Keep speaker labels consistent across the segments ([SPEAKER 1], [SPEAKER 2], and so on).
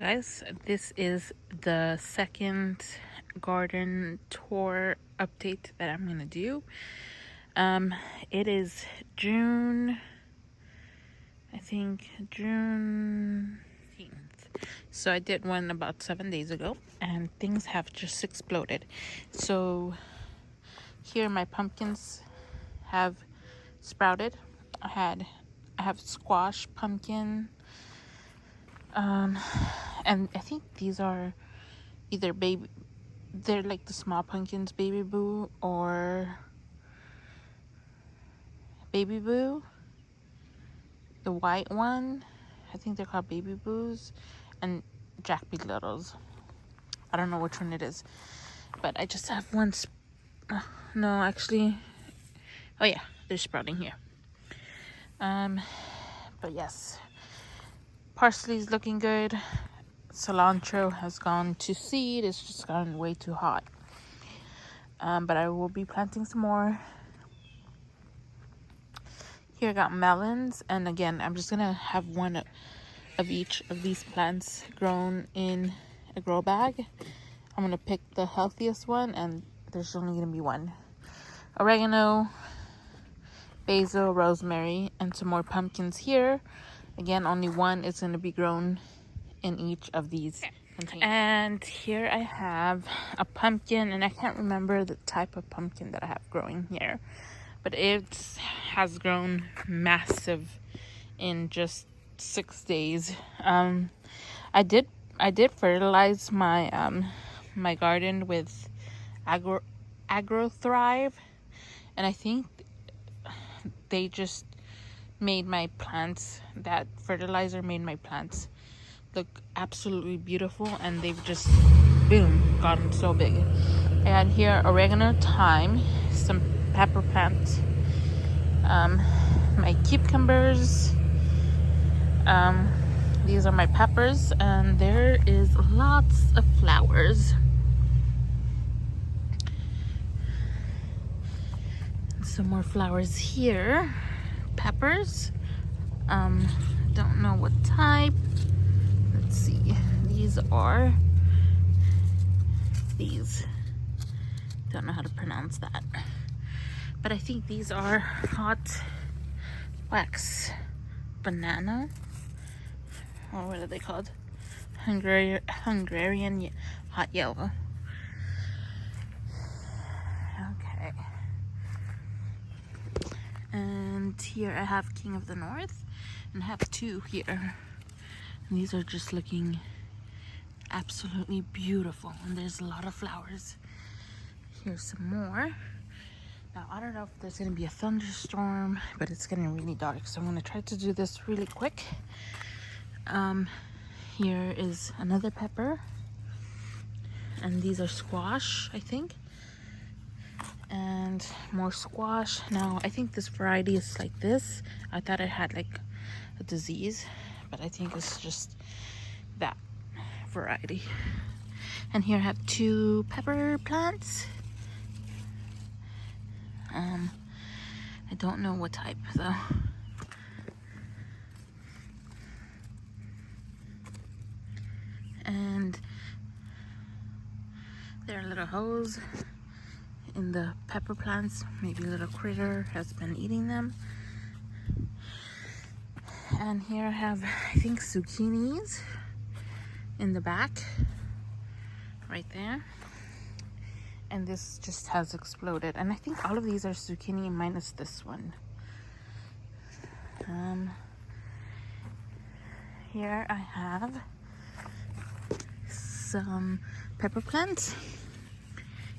[SPEAKER 1] Guys, this is the second garden tour update that I'm gonna do. It is June, I think June 15th. So I did one about 7 days ago and things have just exploded. So here my pumpkins have sprouted. I have squash, pumpkin, and I think these are either they're like the small pumpkins, Baby Boo or Baby Boo. The white one, I think they're called Baby Boos, and Jack Be Littles. I don't know which one it is, but I just have one. No, actually, oh yeah, they're sprouting here. But yes, parsley is looking good. Cilantro has gone to seed. It's just gotten way too hot. But I will be planting some more. Here I got melons, and again, I'm just gonna have one of each of these plants grown in a grow bag. I'm gonna pick the healthiest one, and there's only gonna be one. Oregano, basil, rosemary, and some more pumpkins here. Again, only one is gonna be grown in each of these containers. And here I have a pumpkin, and I can't remember the type of pumpkin that I have growing here, but it has grown massive in just 6 days. I did fertilize my my garden with Agro Thrive, and I think they just made my plants, that fertilizer made my plants look absolutely beautiful, and they've just boom gotten so big. And here oregano, thyme, some pepper plants, my cucumbers, these are my peppers, and there is lots of flowers. Some more flowers here. Peppers, don't know what type. Let's see, these don't know how to pronounce that, but I think these are hot wax banana, or what are they called? Hungarian hot yellow. Okay. And here I have King of the North, and I have two here. And these are just looking absolutely beautiful, and there's a lot of flowers. Here's some more. Now I don't know if there's gonna be a thunderstorm, but it's getting really dark, so I'm gonna try to do this really quick. Here is another pepper, and these are squash, I think, and more squash. Now I think this variety is like this. I thought it had like a disease, but I think it's just that variety. And here I have two pepper plants. I don't know what type though. And there are little holes in the pepper plants. Maybe a little critter has been eating them. And here I have, I think, zucchinis in the back, right there. And this just has exploded. And I think all of these are zucchini minus this one. Here I have some pepper plants,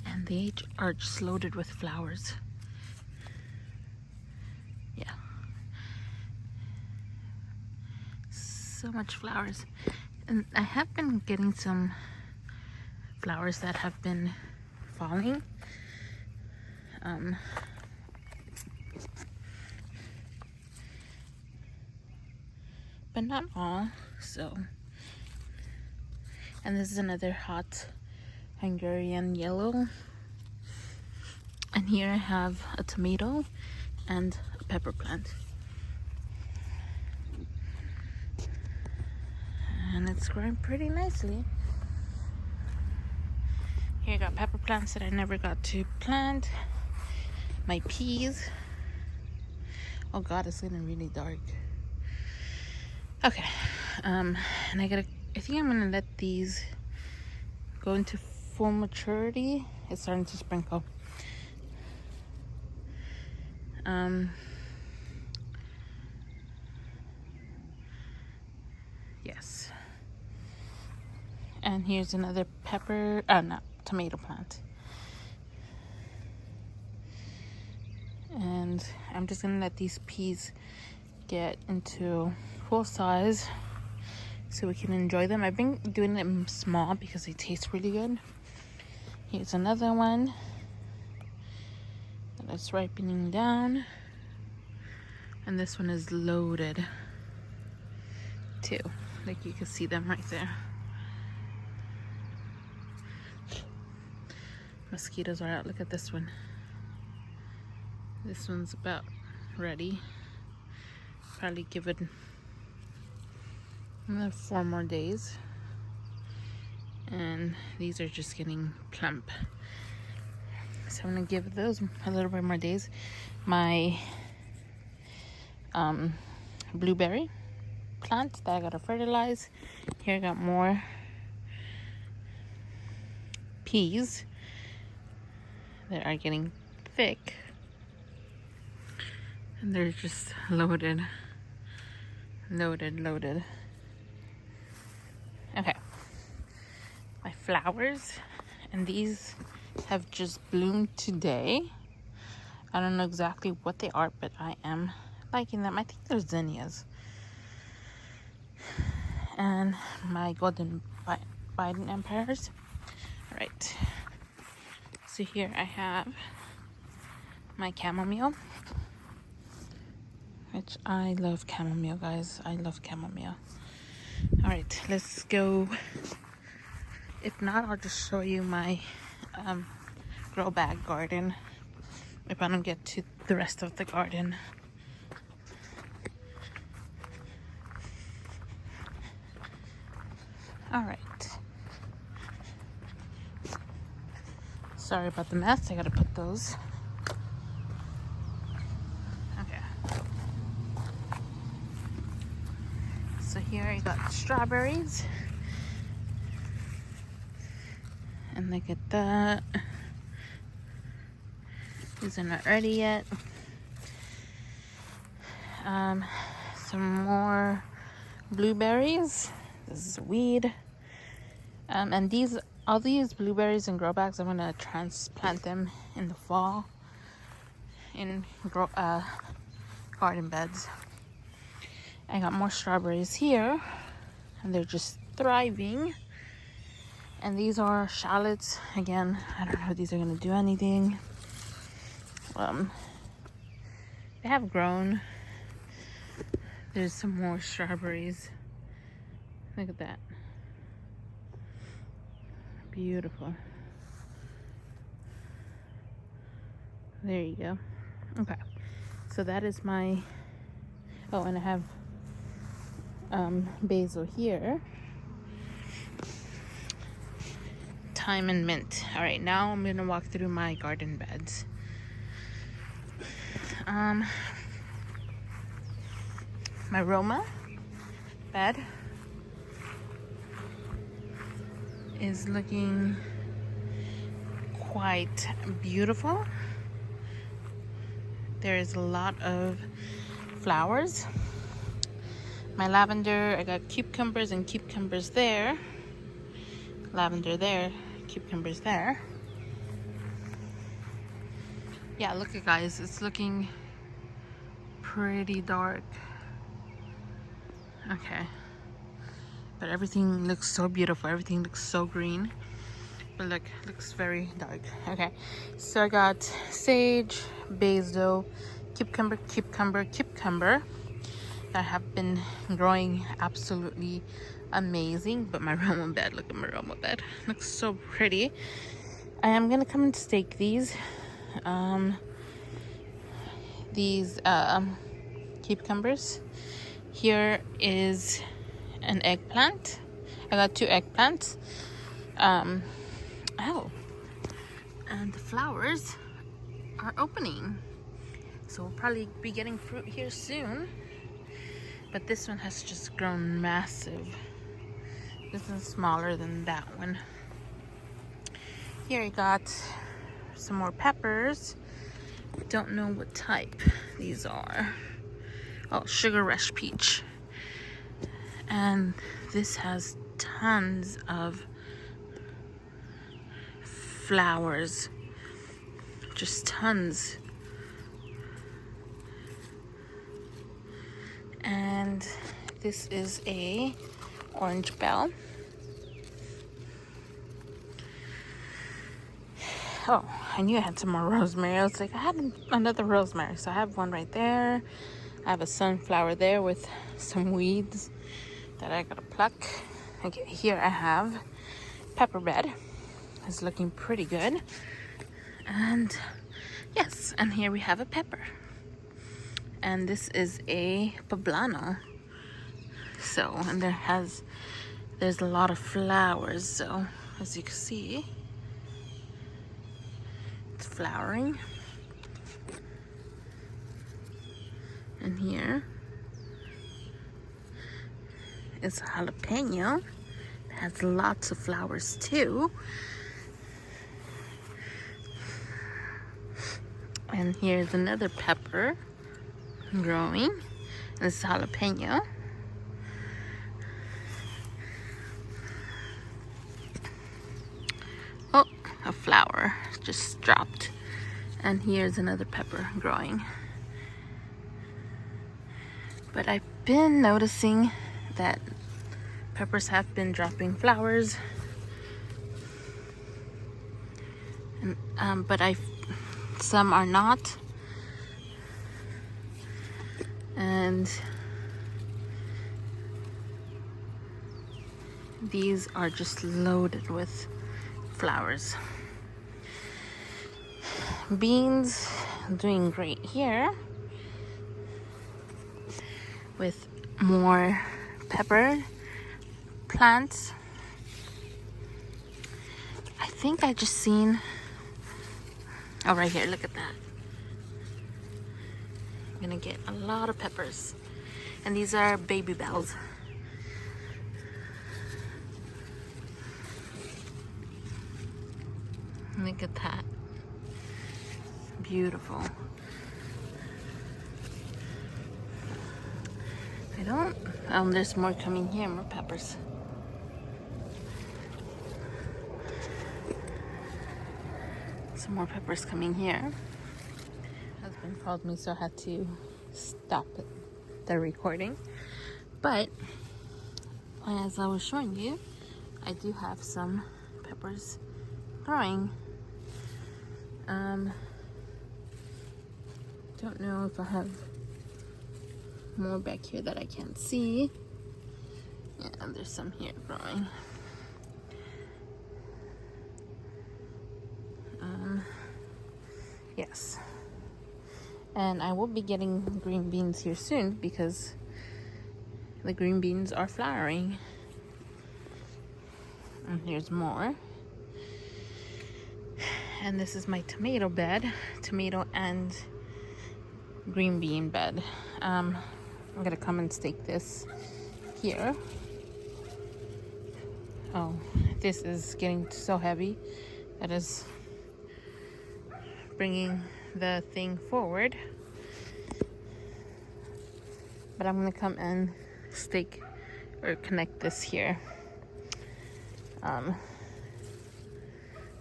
[SPEAKER 1] and they are just loaded with flowers. Yeah, so much flowers. And I have been getting some flowers that have been falling. But not all. So, and this is another hot Hungarian yellow. And here I have a tomato and a pepper plant. And it's growing pretty nicely. Here I got pepper plants that I never got to plant. My peas. Oh god, it's getting really dark. Okay, and I think I'm gonna let these go into full maturity. It's starting to sprinkle. Yes. And here's another tomato plant. And I'm just gonna let these peas get into full size so we can enjoy them. I've been doing them small because they taste really good. Here's another one that's ripening down, and this one is loaded too. Like you can see them right there. Mosquitoes are out. Look at this one. This one's about ready. Probably give it another 4 more days. And these are just getting plump. So I'm gonna give those a little bit more days. My blueberry plant that I gotta fertilize. Here I got more peas that are getting thick. And they're just loaded. Okay. My flowers, and these have just bloomed today. I don't know exactly what they are, but I am liking them. I think they're zinnias. And my golden Biden empires. All right. So here I have my chamomile, which I love chamomile, guys. I love chamomile. All right, let's go. If not, I'll just show you my grow bag garden if I don't get to the rest of the garden. All right. Sorry about the mess. I gotta put those. Okay. So here I got strawberries. And look at that. These are not ready yet. Some more blueberries. This is a weed. And all these blueberries and grow bags, I'm gonna transplant them in the fall in garden beds. I got more strawberries here, and they're just thriving. And these are shallots. Again, I don't know if these are gonna do anything. They have grown. There's some more strawberries. Look at that. Beautiful. There you go. Okay. So that is my... Oh, and I have basil here. Thyme and mint. All right, now I'm gonna walk through my garden beds. My Roma bed is looking quite beautiful. There is a lot of flowers. My lavender, I got cucumbers and cucumbers there. Lavender there, cucumbers there. Yeah, look at guys, it's looking pretty dark. Okay. But everything looks so beautiful. Everything looks so green. But look, looks very dark. Okay. So I got sage, basil, cucumber that have been growing absolutely amazing. But my Roma bed, look at my Roma bed. Looks so pretty. I am gonna come and stake these. Cucumbers. Here is an eggplant. I got 2 eggplants. Oh, and the flowers are opening. So we'll probably be getting fruit here soon. But this one has just grown massive. This one's smaller than that one. Here I got some more peppers. Don't know what type these are. Oh, Sugar Rush Peach. And this has tons of flowers. Just tons. And this is a orange bell. Oh, I knew I had some more rosemary. I was like, I had another rosemary. So I have one right there. I have a sunflower there with some weeds that I gotta pluck. Okay, here I have pepper bed. It's looking pretty good. And yes, and here we have a pepper. And this is a poblano. So, and there's a lot of flowers. So, as you can see, it's flowering. And here is a jalapeno. It has lots of flowers too. And here's another pepper growing. This is jalapeno. Oh, a flower just dropped. And here's another pepper growing. But I've been noticing that peppers have been dropping flowers. And, but some are not. And these are just loaded with flowers. Beans doing great here with more pepper plants. I think I just seen, oh, right here, look at that. I'm gonna get a lot of peppers. And these are baby bells. Look at that. Beautiful. There's more coming here, more peppers. Some more peppers coming here. Husband called me, so I had to stop the recording. But as I was showing you, I do have some peppers growing. Don't know if I have more back here that I can't see. Yeah, there's some here growing. Yes. And I will be getting green beans here soon because the green beans are flowering. And here's more. And this is my tomato bed, tomato and green bean bed. I'm gonna come and stake this here. Oh, this is getting so heavy. That is bringing the thing forward. But I'm gonna come and stake or connect this here.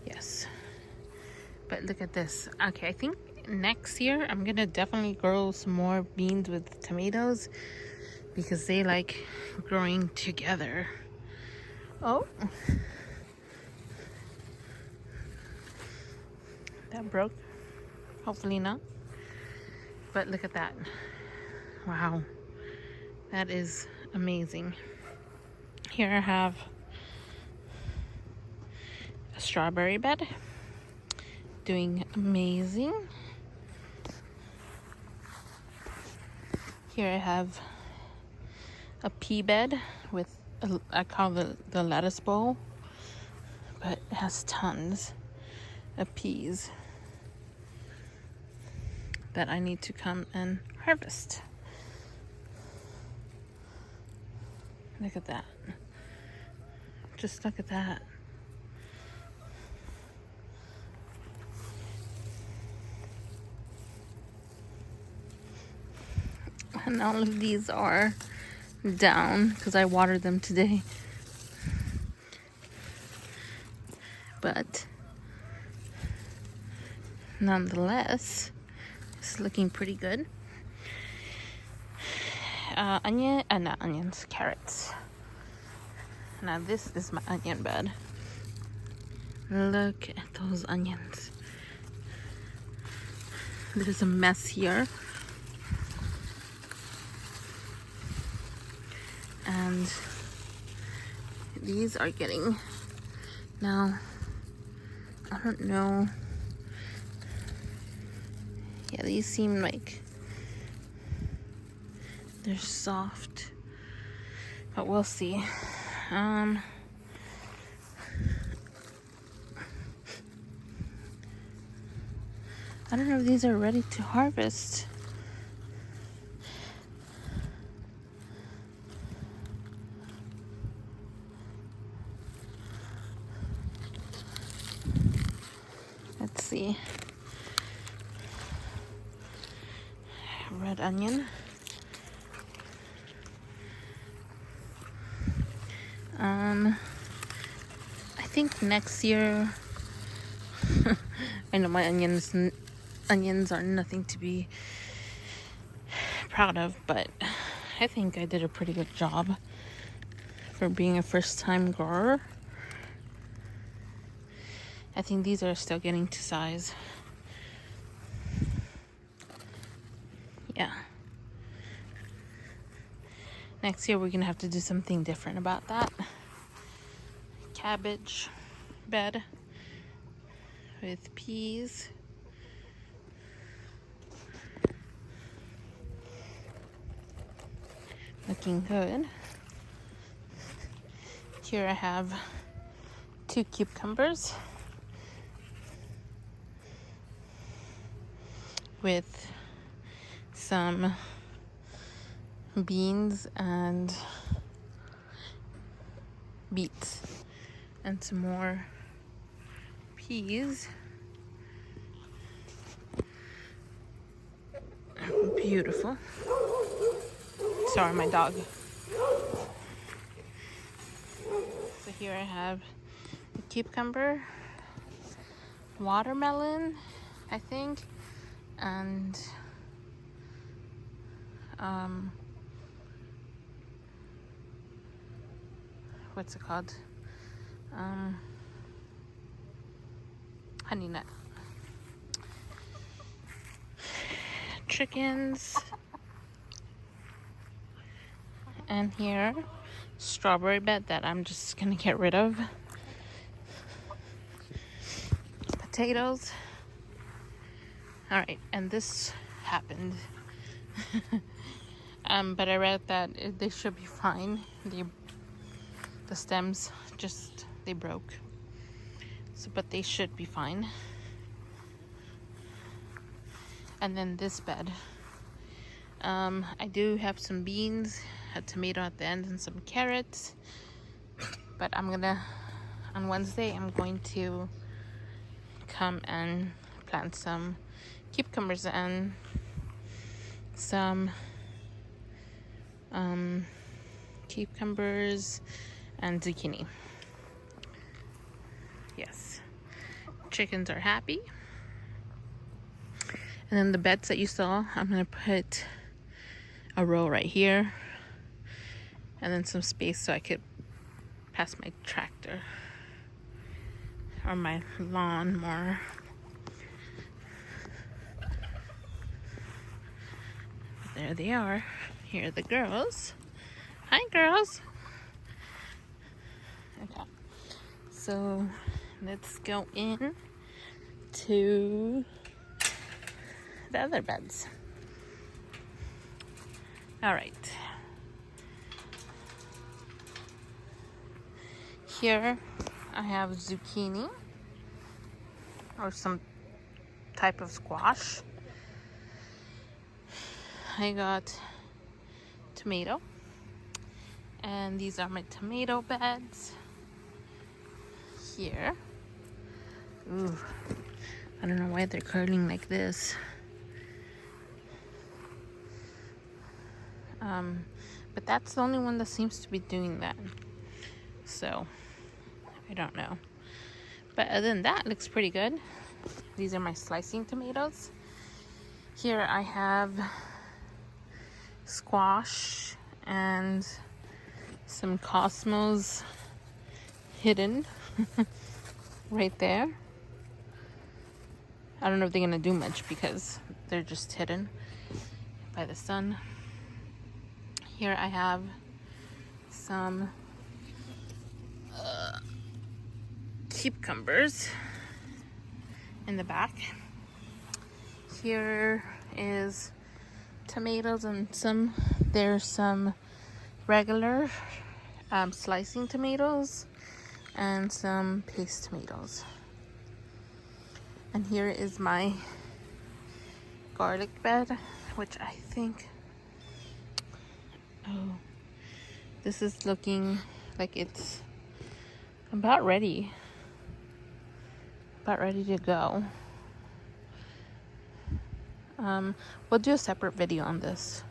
[SPEAKER 1] Yes. But look at this. Okay, I think next year I'm gonna definitely grow some more beans with tomatoes because they like growing together. Oh, that broke. Hopefully not. But look at that. Wow, that is amazing. Here I have a strawberry bed doing amazing. Here I have a pea bed with I call it the lettuce bowl, but it has tons of peas that I need to come and harvest. Look at that. Just look at that. And all of these are down because I watered them today. But nonetheless, it's looking pretty good. Not onions, carrots. Now this is my onion bed. Look at those onions. There's a mess here. And these are getting, now, I don't know. Yeah, these seem like they're soft, but we'll see. I don't know if these are ready to harvest. Let's see. Red onion. I think next year, I know my onions are nothing to be proud of, but I think I did a pretty good job for being a first-time grower. I think these are still getting to size. Yeah. Next year we're gonna have to do something different about that. Cabbage bed with peas. Looking good. Here I have 2 cucumbers with some beans and beets and some more peas. Beautiful. Sorry, my dog. So here I have a cucumber, watermelon, I think, and what's it called? Honey nut. Chickens. And here, strawberry bed that I'm just gonna get rid of. Potatoes. All right, and this happened. But I read that they should be fine. The stems they broke. So, but they should be fine. And then this bed. I do have some beans, a tomato at the end, and some carrots. But on Wednesday, I'm going to come and plant some cucumbers and some cucumbers and zucchini. Yes. Chickens are happy. And then the beds that you saw, I'm going to put a row right here. And then some space so I could pass my tractor. Or my lawnmower. There they are. Here are the girls. Hi, girls. Okay. So let's go in to the other beds. All right. Here I have zucchini or some type of squash. I got tomato, and these are my tomato beds. Here, ooh, I don't know why they're curling like this. But that's the only one that seems to be doing that. So, I don't know. But other than that, it looks pretty good. These are my slicing tomatoes. Here I have squash and some cosmos hidden right there. I don't know if they're gonna do much because they're just hidden by the sun. Here I have some cucumbers in the back. Here is tomatoes and there's some regular slicing tomatoes and some paste tomatoes. And here is my garlic bed, which I think, oh, this is looking like it's about ready to go. We'll do a separate video on this.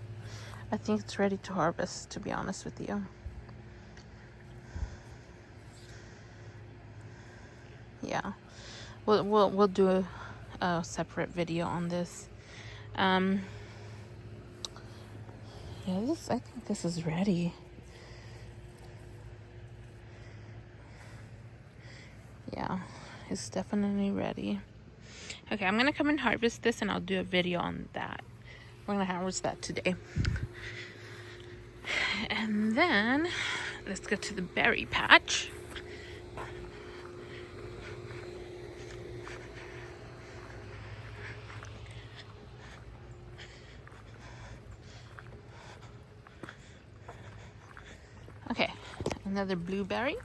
[SPEAKER 1] I think it's ready to harvest, to be honest with you. Yeah, we'll do a separate video on this. Yeah, I think this is ready. Yeah, it's definitely ready. Okay, I'm gonna come and harvest this, and I'll do a video on that. We're gonna harvest that today. And then let's go to the berry patch. Okay, another blueberry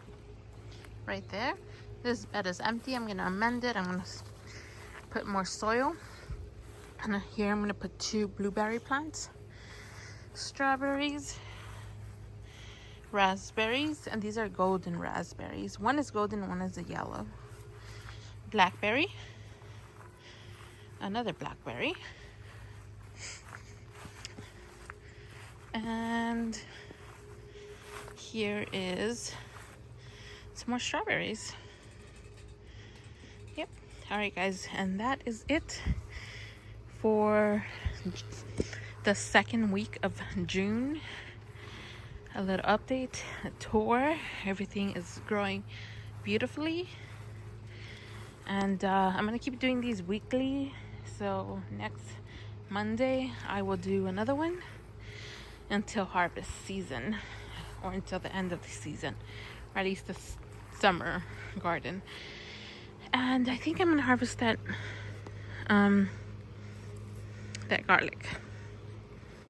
[SPEAKER 1] right there. This bed is empty. I'm gonna amend it. I'm gonna put more soil. And here I'm gonna put 2 blueberry plants, strawberries, raspberries, and these are golden raspberries. One is golden, one is a yellow. Blackberry, another blackberry, and here is some more strawberries. Yep. All right, guys, and that is it for the second week of June. A little update, a tour. Everything is growing beautifully, and I'm gonna keep doing these weekly. So next Monday I will do another one until harvest season, or until the end of the season, or at least the summer garden. And I think I'm gonna harvest that garlic.